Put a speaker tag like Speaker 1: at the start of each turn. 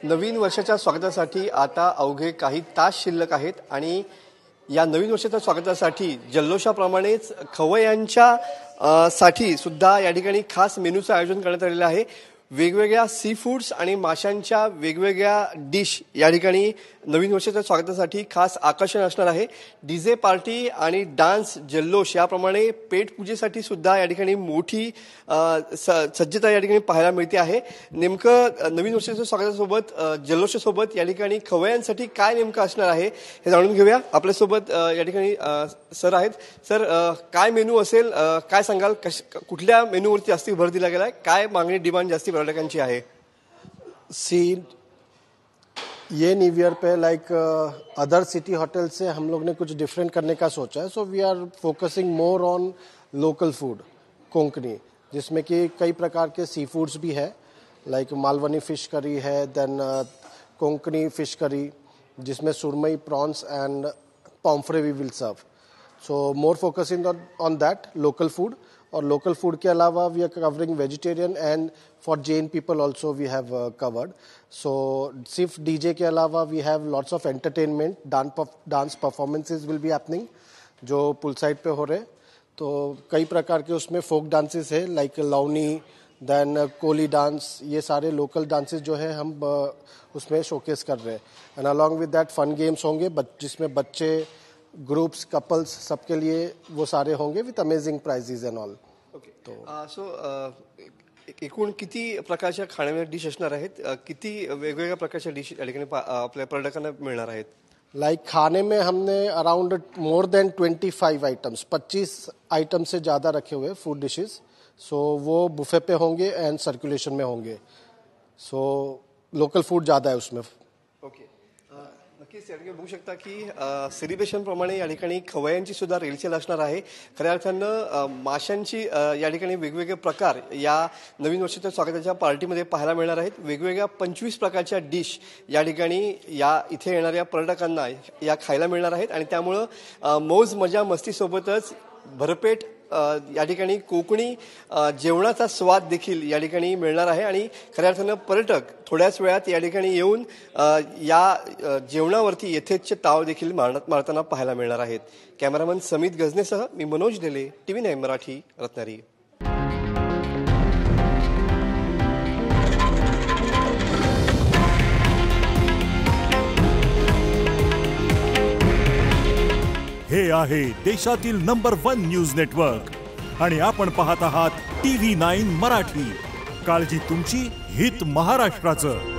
Speaker 1: नवीन वर्षाच्या स्वागतासाठी आता अवघे काही तास शिल्लक आहेत आणि या नवीन वर्षाच्या स्वागतासाठी जल्लोषाप्रमाणेच खवय्यांच्या साठी सुद्धा या ठिकाणी खास मेनूचं आयोजन करण्यात आलेलं आहे। वेगवेगळ्या सी फूड्स आणि माशांच्या वेगवेगळ्या डिश या ठिकाणी नवीन वर्षाच्या स्वागतासाठी खास आकर्षण असणार आहे। डीजे पार्टी आणि डान्स जल्लोष याप्रमाणे पेटपूजेसाठी सुद्धा या ठिकाणी मोठी सज्जता या ठिकाणी पाहायला मिळते आहे। नेमकं नवीन वर्षाच्या स्वागतासोबत जल्लोषासोबत या ठिकाणी खवय्यांसाठी काय नेमकं असणार आहे हे जाणून घेऊया। आपल्यासोबत या ठिकाणी सर आहेत। सर, काय मेनू असेल, काय सांगाल, कुठल्या मेनूवरती जास्ती भर दिला गेलाय, काय मागणी डिमांड जास्ती पर्यटकांची आहे?
Speaker 2: सी ये न्यू ईयर पे लाइक अदर सिटी होटल से हम लोग ने कुछ डिफरेंट करने का सोचा है। So we are focusing more on local food Konkani, जिसमें कि कई प्रकार के सी फूड्स भी है, लाइक मालवनी फिश करी है, देन कोंकणी फिश करी जिसमें surmai, prawns and pomfret we will serve. So more focusing on that local food. और लोकल फूड के अलावा we are covering vegetarian and for Jain people also we have covered. So सिर्फ DJ के अलावा we have lots of entertainment, dance performances will be happening जो pool side पे हो रहे। तो कई प्रकार के उसमें फोक डांसेस है, लाइक लवनी, देन कोली डांस, ये सारे लोकल डांसेस जो है हम उसमें शोकेस कर रहे हैं। एंड अलॉन्ग विद दैट फन गेम्स होंगे जिसमें बच्चे, ग्रुप्स, कपल्स सबके लिए वो सारे होंगे with amazing prizes and all.
Speaker 1: तो सो एकूण किती प्रकारच्या खाण्याच्या डिश असणार आहेत, किती वेगवेगळ्या प्रकारच्या डिश या ठिकाणी आपल्या पर्यटकांना मिळणार आहेत?
Speaker 2: लाइक खाने में हमने around more than 25 items, 25 item से ज़्यादा रखे हुए फूड डिशेस। सो वो बुफे पे होंगे एंड सर्कुलेशन में होंगे। सो लोकल फूड ज़्यादा है उसमें।
Speaker 1: ओके, नक्कीच या ठिकाणी बघू शकता की सेलिब्रेशन प्रमाणे या ठिकाणी खवय्यांची सुद्धा रेलचेल असणार आहे। खऱ्या अर्थानं माशांची या ठिकाणी वेगवेगळे प्रकार या नवीन वर्षाच्या स्वागताच्या पार्टीमध्ये पाहायला मिळणार आहेत। वेगवेगळ्या 25 प्रकारच्या डिश या ठिकाणी या इथे येणाऱ्या पर्यटकांना या खायला मिळणार आहेत आणि त्यामुळं मौज मजा मस्तीसोबतच भरपेट या ठिकाणी कोकणी जेवणाचा स्वाद देखील या ठिकाणी मिळणार आहे आणि खऱ्या अर्थानं पर्यटक थोड्याच वेळात या ठिकाणी येऊन या जेवणावरती यथेच्छ ताव देखील मारताना पाहायला मिळणार आहेत। कॅमेरामन समित गजनेसह मी मनोज डेले, TV9 मराठी, रत्नागिरी।
Speaker 3: हे आहे देशातील नंबर 1 न्यूज नेटवर्क आणि आपण पाहत आहात TV9 मराठी। काळजी तुमची, हित महाराष्ट्राचं।